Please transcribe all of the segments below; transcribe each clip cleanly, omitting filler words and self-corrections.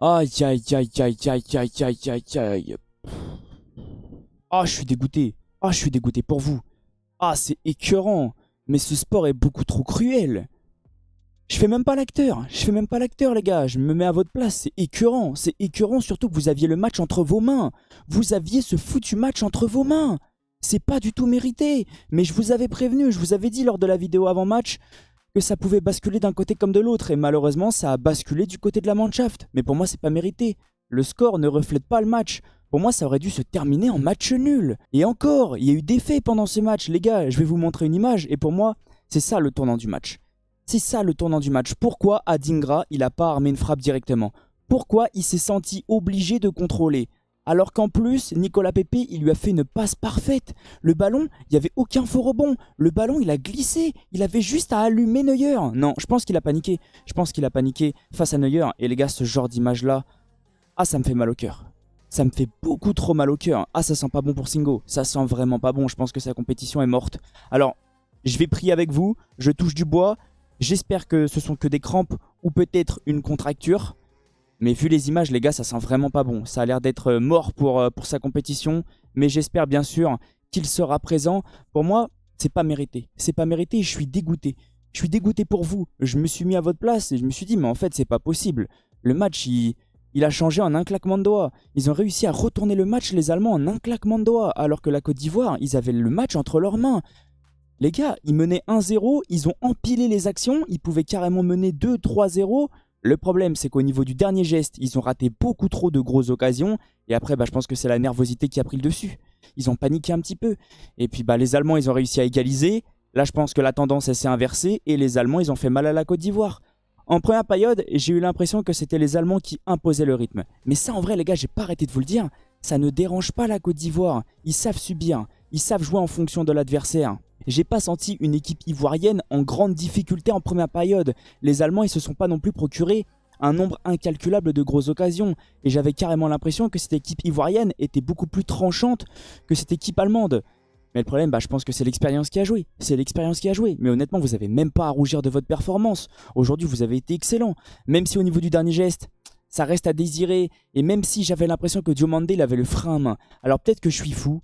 Aïe, aïe, aïe, aïe, aïe, aïe, aïe, aïe, aïe. Ah, je suis dégoûté. Ah, je suis dégoûté pour vous. Ah, c'est écœurant. Mais ce sport est beaucoup trop cruel. Je fais même pas l'acteur. Je fais même pas l'acteur, les gars. Je me mets à votre place. C'est écœurant. C'est écœurant, surtout que vous aviez le match entre vos mains. Vous aviez ce foutu match entre vos mains. C'est pas du tout mérité. Mais je vous avais prévenu. Je vous avais dit lors de la vidéo avant-match que ça pouvait basculer d'un côté comme de l'autre. Et malheureusement, ça a basculé du côté de la Mannschaft. Mais pour moi, c'est pas mérité. Le score ne reflète pas le match. Pour moi, ça aurait dû se terminer en match nul. Et encore, il y a eu des faits pendant ce match. Les gars, je vais vous montrer une image. Et pour moi, c'est ça le tournant du match. C'est ça le tournant du match. Pourquoi Adingra, il n'a pas armé une frappe directement? Pourquoi il s'est senti obligé de contrôler? Alors qu'en plus, Nicolas Pepe, il lui a fait une passe parfaite. Le ballon, il n'y avait aucun faux rebond. Le ballon, il a glissé. Il avait juste à allumer Neuer. Non, je pense qu'il a paniqué. Je pense qu'il a paniqué face à Neuer. Et les gars, ce genre d'image-là, ah, ça me fait mal au cœur. Ça me fait beaucoup trop mal au cœur. Ah, ça sent pas bon pour Singo. Ça sent vraiment pas bon. Je pense que sa compétition est morte. Alors, je vais prier avec vous. Je touche du bois. J'espère que ce sont que des crampes ou peut-être une contracture. Mais vu les images, les gars, ça sent vraiment pas bon. Ça a l'air d'être mort pour sa compétition. Mais j'espère bien sûr qu'il sera présent. Pour moi, c'est pas mérité. C'est pas mérité et je suis dégoûté. Je suis dégoûté pour vous. Je me suis mis à votre place et je me suis dit, mais en fait, c'est pas possible. Le match, il a changé en un claquement de doigts. Ils ont réussi à retourner le match, les Allemands, en un claquement de doigts. Alors que la Côte d'Ivoire, ils avaient le match entre leurs mains. Les gars, ils menaient 1-0, ils ont empilé les actions, ils pouvaient carrément mener 2-3-0. Le problème, c'est qu'au niveau du dernier geste, ils ont raté beaucoup trop de grosses occasions. Et après, je pense que c'est la nervosité qui a pris le dessus. Ils ont paniqué un petit peu. Et puis, les Allemands, ils ont réussi à égaliser. Là, je pense que la tendance, elle s'est inversée. Et les Allemands, ils ont fait mal à la Côte d'Ivoire. En première période, j'ai eu l'impression que c'était les Allemands qui imposaient le rythme. Mais ça, en vrai, les gars, j'ai pas arrêté de vous le dire. Ça ne dérange pas la Côte d'Ivoire. Ils savent subir. Ils savent jouer en fonction de l'adversaire. J'ai pas senti une équipe ivoirienne en grande difficulté en première période. Les Allemands, ils se sont pas non plus procuré un nombre incalculable de grosses occasions. Et j'avais carrément l'impression que cette équipe ivoirienne était beaucoup plus tranchante que cette équipe allemande. Mais le problème, je pense que c'est l'expérience qui a joué. C'est l'expérience qui a joué. Mais honnêtement, vous n'avez même pas à rougir de votre performance. Aujourd'hui, vous avez été excellent. Même si au niveau du dernier geste, ça reste à désirer. Et même si j'avais l'impression que Diomandé, il avait le frein à main. Alors peut-être que je suis fou.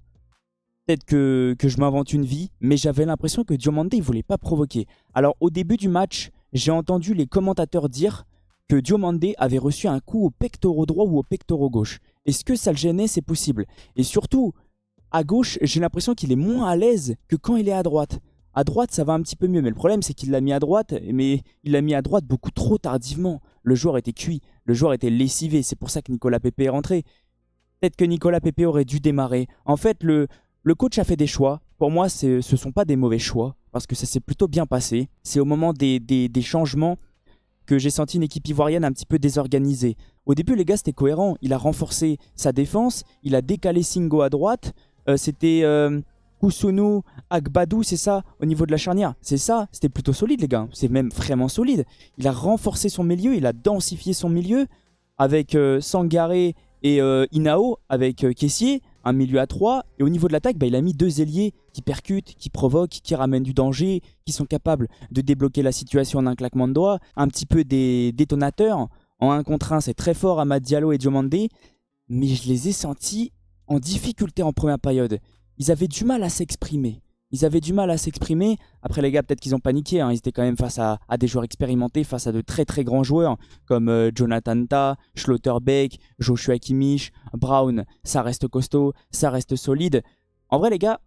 Peut-être que je m'invente une vie, mais j'avais l'impression que Diomandé ne voulait pas provoquer. Alors au début du match, j'ai entendu les commentateurs dire que Diomandé avait reçu un coup au pectoral droit ou au pectoral gauche. Est-ce que ça le gênait? C'est possible. Et surtout, à gauche, j'ai l'impression qu'il est moins à l'aise que quand il est à droite. À droite, ça va un petit peu mieux, mais le problème, c'est qu'il l'a mis à droite, mais il l'a mis à droite beaucoup trop tardivement. Le joueur était cuit, le joueur était lessivé, c'est pour ça que Nicolas Pepe est rentré. Peut-être que Nicolas Pepe aurait dû démarrer. En fait, le coach a fait des choix. Pour moi, ce ne sont pas des mauvais choix, parce que ça s'est plutôt bien passé. C'est au moment des changements que j'ai senti une équipe ivoirienne un petit peu désorganisée. Au début, les gars, c'était cohérent. Il a renforcé sa défense, il a décalé Singo à droite. C'était Koussounou, Agbadou, c'est ça, au niveau de la charnière. C'est ça, c'était plutôt solide, les gars. C'est même vraiment solide. Il a renforcé son milieu, il a densifié son milieu avec Sangaré et Inao, avec Kessié. Un milieu à 3, et au niveau de l'attaque, il a mis 2 ailiers qui percutent, qui provoquent, qui ramènent du danger, qui sont capables de débloquer la situation en un claquement de doigts, un petit peu des détonateurs. En 1 contre 1, c'est très fort Amad Diallo et Diomandé, mais je les ai sentis en difficulté en première période. Ils avaient du mal à s'exprimer. Après, les gars, peut-être qu'ils ont paniqué. Ils étaient quand même face à des joueurs expérimentés, face à de très très grands joueurs comme Jonathan Tah, Schlotterbeck, Joshua Kimmich, Brown. Ça reste costaud, ça reste solide. En vrai, les gars,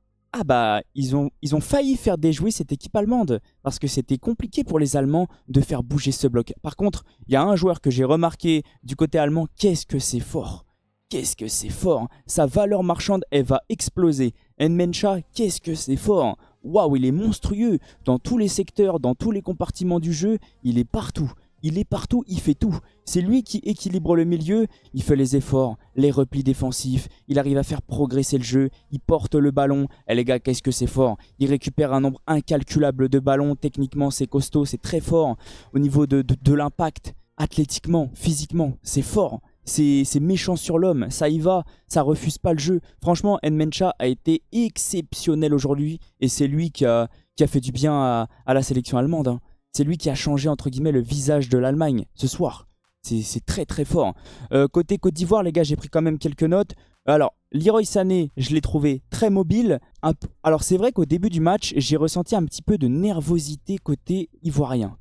ils ont failli faire déjouer cette équipe allemande parce que c'était compliqué pour les Allemands de faire bouger ce bloc. Par contre, il y a un joueur que j'ai remarqué du côté allemand. Qu'est-ce que c'est fort! Qu'est-ce que c'est fort! Sa valeur marchande, elle va exploser. Nmencha, qu'est-ce que c'est fort! Waouh, il est monstrueux. Dans tous les secteurs, dans tous les compartiments du jeu, il est partout. Il est partout, il fait tout. C'est lui qui équilibre le milieu. Il fait les efforts, les replis défensifs. Il arrive à faire progresser le jeu. Il porte le ballon. Et les gars, qu'est-ce que c'est fort! Il récupère un nombre incalculable de ballons. Techniquement, c'est costaud, c'est très fort. Au niveau de l'impact, athlétiquement, physiquement, c'est fort. C'est méchant sur l'homme, ça y va, ça refuse pas le jeu. Franchement, Nmencha a été exceptionnel aujourd'hui et c'est lui qui a fait du bien à la sélection allemande. C'est lui qui a changé entre guillemets le visage de l'Allemagne ce soir. C'est très très fort. Côté Côte d'Ivoire, les gars, j'ai pris quand même quelques notes. Alors, Leroy Sané, je l'ai trouvé très mobile. Alors, c'est vrai qu'au début du match, j'ai ressenti un petit peu de nervosité côté ivoirien.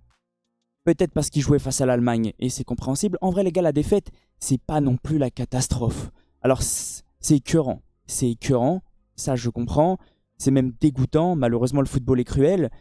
Peut-être parce qu'il jouait face à l'Allemagne, et c'est compréhensible. En vrai, les gars, la défaite, c'est pas non plus la catastrophe. Alors, c'est écœurant. C'est écœurant, ça je comprends. C'est même dégoûtant. Malheureusement, le football est cruel.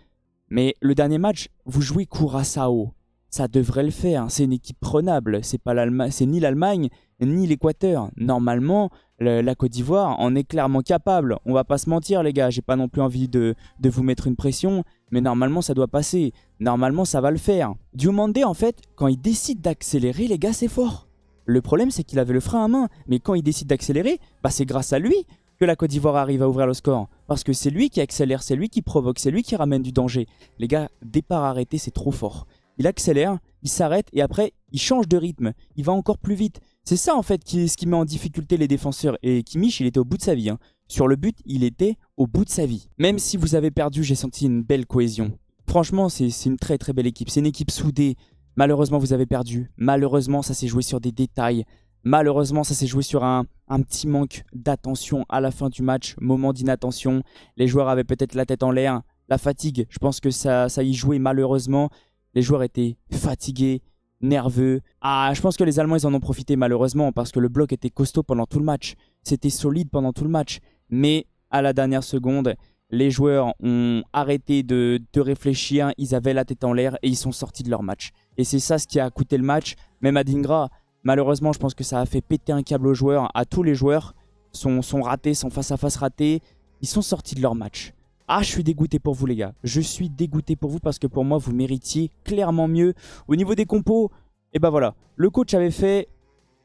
Mais le dernier match, vous jouez Curaçao. Ça devrait le faire. C'est une équipe prenable. C'est pas l'Allemagne, c'est ni l'Allemagne ni l'Équateur. Normalement, la Côte d'Ivoire en est clairement capable. On va pas se mentir, les gars. J'ai pas non plus envie de vous mettre une pression, mais normalement, ça doit passer. Normalement, ça va le faire. Diomandé, en fait, quand il décide d'accélérer, les gars, c'est fort. Le problème, c'est qu'il avait le frein à main. Mais quand il décide d'accélérer, bah, c'est grâce à lui que la Côte d'Ivoire arrive à ouvrir le score. Parce que c'est lui qui accélère, c'est lui qui provoque, c'est lui qui ramène du danger. Les gars, départ arrêté, c'est trop fort. Il accélère, il s'arrête et après, il change de rythme. Il va encore plus vite. C'est ça en fait ce qui met en difficulté les défenseurs. Et Kimmich, il était au bout de sa vie. Hein. Sur le but, il était au bout de sa vie. Même si vous avez perdu, j'ai senti une belle cohésion. Franchement, c'est une très très belle équipe. C'est une équipe soudée. Malheureusement, vous avez perdu. Malheureusement, ça s'est joué sur des détails. Malheureusement, ça s'est joué sur un petit manque d'attention à la fin du match. Moment d'inattention. Les joueurs avaient peut-être la tête en l'air. La fatigue, je pense que ça y jouait malheureusement. Les joueurs étaient fatigués, nerveux. Ah, je pense que les Allemands, ils en ont profité malheureusement parce que le bloc était costaud pendant tout le match. C'était solide pendant tout le match. Mais à la dernière seconde, les joueurs ont arrêté de réfléchir. Ils avaient la tête en l'air et ils sont sortis de leur match. Et c'est ça ce qui a coûté le match. Même à Dingra, malheureusement, je pense que ça a fait péter un câble aux joueurs. À tous les joueurs, sont ratés, sont face à face ratés. Ils sont sortis de leur match. Ah, je suis dégoûté pour vous, les gars. Je suis dégoûté pour vous parce que pour moi, vous méritiez clairement mieux. Au niveau des compos, et ben voilà. Le coach avait fait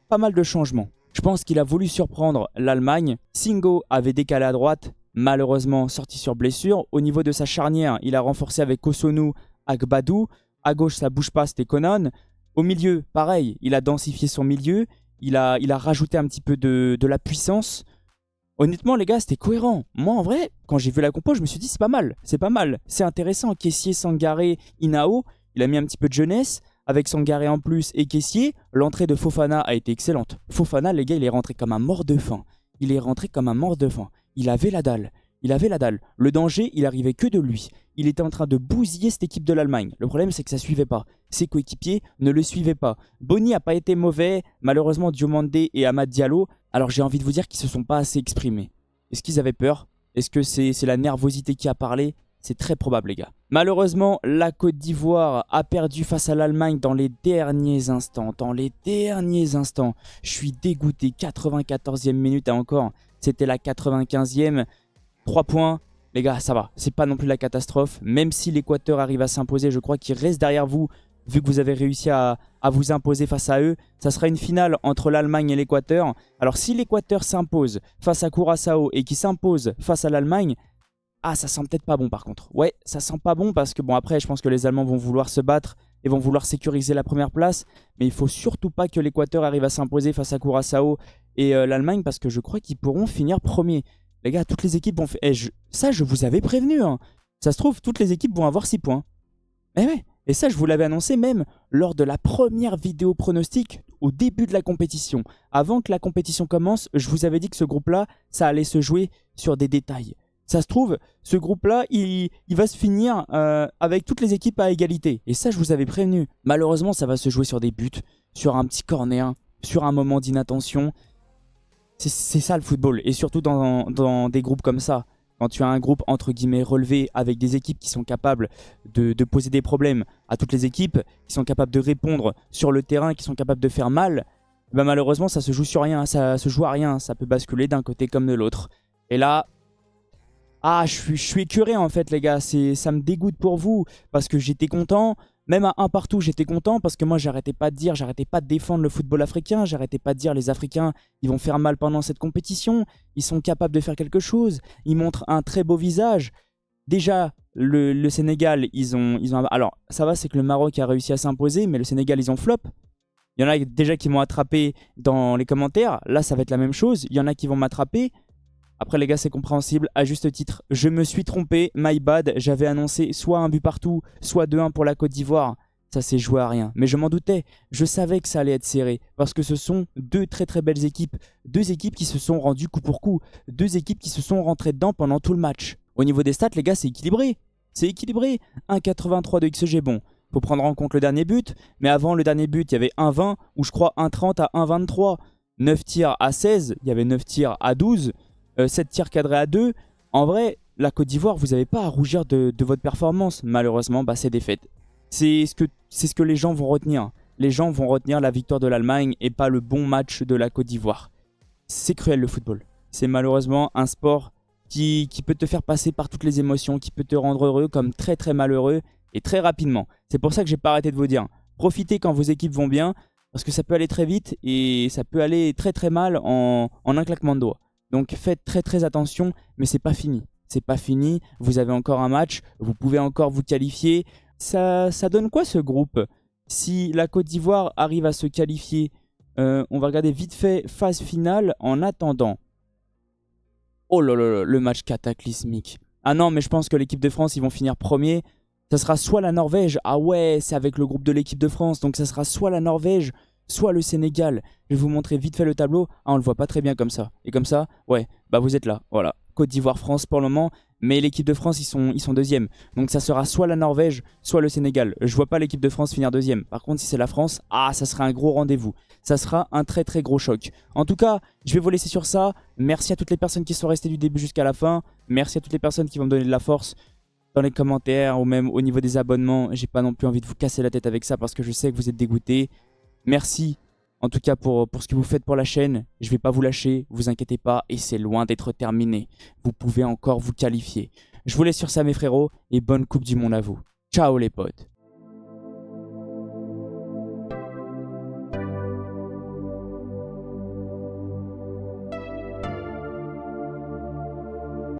pas mal de changements. Je pense qu'il a voulu surprendre l'Allemagne. Singo avait décalé à droite, malheureusement sorti sur blessure. Au niveau de sa charnière, il a renforcé avec Kosunu, Agbadou. À gauche, ça bouge pas, c'était Conan. Au milieu, pareil, il a densifié son milieu. Il a rajouté un petit peu de la puissance. Honnêtement, les gars, c'était cohérent. Moi, en vrai, quand j'ai vu la compo, je me suis dit, c'est pas mal. C'est pas mal. C'est intéressant. Caissier, Sangaré, Inao. Il a mis un petit peu de jeunesse. Avec Sangaré en plus et Caissier, l'entrée de Fofana a été excellente. Fofana, les gars, il est rentré comme un mort de faim. Il est rentré comme un mort de faim. Il avait la dalle. Il avait la dalle. Le danger, il arrivait que de lui. Il était en train de bousiller cette équipe de l'Allemagne. Le problème, c'est que ça suivait pas. Ses coéquipiers ne le suivaient pas. Boni n'a pas été mauvais. Malheureusement, Diomandé et Amad Diallo, alors j'ai envie de vous dire qu'ils se sont pas assez exprimés. Est-ce qu'ils avaient peur? Est-ce que c'est la nervosité qui a parlé? C'est très probable, les gars. Malheureusement, la Côte d'Ivoire a perdu face à l'Allemagne dans les derniers instants. Dans les derniers instants. Je suis dégoûté. 94e minute et encore, c'était la 95e. 3 points. Les gars, ça va. C'est pas non plus la catastrophe. Même si l'Équateur arrive à s'imposer, je crois qu'il reste derrière vous. Vu que vous avez réussi à vous imposer face à eux, ça sera une finale entre l'Allemagne et l'Équateur. Alors si l'Équateur s'impose face à Curaçao et qui s'impose face à l'Allemagne, ah, ça sent peut-être pas bon par contre. Ouais, ça sent pas bon parce que bon, après, je pense que les Allemands vont vouloir se battre et vont vouloir sécuriser la première place. Mais il faut surtout pas que l'Équateur arrive à s'imposer face à Curaçao et l'Allemagne parce que je crois qu'ils pourront finir premier. Les gars, toutes les équipes vont faire... Ça, je vous avais prévenu. Hein. Ça se trouve, toutes les équipes vont avoir 6 points. Eh ouais. Et ça, je vous l'avais annoncé même lors de la première vidéo pronostic au début de la compétition. Avant que la compétition commence, je vous avais dit que ce groupe-là, ça allait se jouer sur des détails. Ça se trouve, ce groupe-là, il va se finir avec toutes les équipes à égalité. Et ça, je vous avais prévenu. Malheureusement, ça va se jouer sur des buts, sur un petit corner, sur un moment d'inattention. C'est ça le football. Et surtout dans des groupes comme ça. Quand tu as un groupe entre guillemets relevé avec des équipes qui sont capables de poser des problèmes à toutes les équipes, qui sont capables de répondre sur le terrain, qui sont capables de faire mal, ben malheureusement ça se joue sur rien, ça se joue à rien, ça peut basculer d'un côté comme de l'autre. Et là, je suis écœuré en fait les gars, ça me dégoûte pour vous parce que j'étais content. Même à un partout, j'étais content parce que moi, j'arrêtais pas de défendre le football africain. J'arrêtais pas de dire les Africains, ils vont faire mal pendant cette compétition. Ils sont capables de faire quelque chose. Ils montrent un très beau visage. Déjà, le Sénégal, ils ont... Alors, ça va, c'est que le Maroc a réussi à s'imposer, mais le Sénégal, ils ont flop. Il y en a déjà qui m'ont attrapé dans les commentaires. Là, ça va être la même chose. Il y en a qui vont m'attraper. Après les gars, c'est compréhensible, à juste titre. Je me suis trompé, my bad. J'avais annoncé soit un but partout, soit 2-1 pour la Côte d'Ivoire. Ça s'est joué à rien. Mais je m'en doutais. Je savais que ça allait être serré. Parce que ce sont deux très très belles équipes. Deux équipes qui se sont rendues coup pour coup. Deux équipes qui se sont rentrées dedans pendant tout le match. Au niveau des stats, les gars, c'est équilibré. C'est équilibré. 1,83 de XG, bon. Faut prendre en compte le dernier but. Mais avant le dernier but, il y avait 1,20 ou je crois 1,30 à 1,23. 9 tirs à 16. Il y avait 9 tirs à 12. 7 tirs cadrés à 2. En vrai, la Côte d'Ivoire, vous n'avez pas à rougir de votre performance. Malheureusement, bah, c'est défaite. C'est ce que les gens vont retenir. Les gens vont retenir la victoire de l'Allemagne et pas le bon match de la Côte d'Ivoire. C'est cruel le football. C'est malheureusement un sport qui peut te faire passer par toutes les émotions, qui peut te rendre heureux comme très très malheureux et très rapidement. C'est pour ça que j'ai pas arrêté de vous dire. Profitez quand vos équipes vont bien parce que ça peut aller très vite et ça peut aller très très mal en un claquement de doigts. Donc faites très très attention, mais c'est pas fini. C'est pas fini, vous avez encore un match, vous pouvez encore vous qualifier. Ça donne quoi ce groupe? Si la Côte d'Ivoire arrive à se qualifier, on va regarder vite fait phase finale en attendant. Oh là là, le match cataclysmique. Ah non, mais je pense que l'équipe de France, ils vont finir premier. Ça sera soit la Norvège. Ah ouais, c'est avec le groupe de l'équipe de France. Donc ça sera soit la Norvège, soit le Sénégal. Je vais vous montrer vite fait le tableau. Ah, on le voit pas très bien comme ça. Et comme ça, ouais, bah vous êtes là. Voilà. Côte d'Ivoire-France pour le moment. Mais l'équipe de France, ils sont deuxième. Donc ça sera soit la Norvège, soit le Sénégal. Je vois pas l'équipe de France finir deuxième. Par contre, si c'est la France, ah, ça sera un gros rendez-vous. Ça sera un très très gros choc. En tout cas, je vais vous laisser sur ça. Merci à toutes les personnes qui sont restées du début jusqu'à la fin. Merci à toutes les personnes qui vont me donner de la force dans les commentaires ou même au niveau des abonnements. J'ai pas non plus envie de vous casser la tête avec ça parce que je sais que vous êtes dégoûtés. Merci en tout cas pour ce que vous faites pour la chaîne. Je vais pas vous lâcher, vous inquiétez pas, et c'est loin d'être terminé. Vous pouvez encore vous qualifier. Je vous laisse sur ça mes frérots et bonne coupe du monde à vous. Ciao les potes.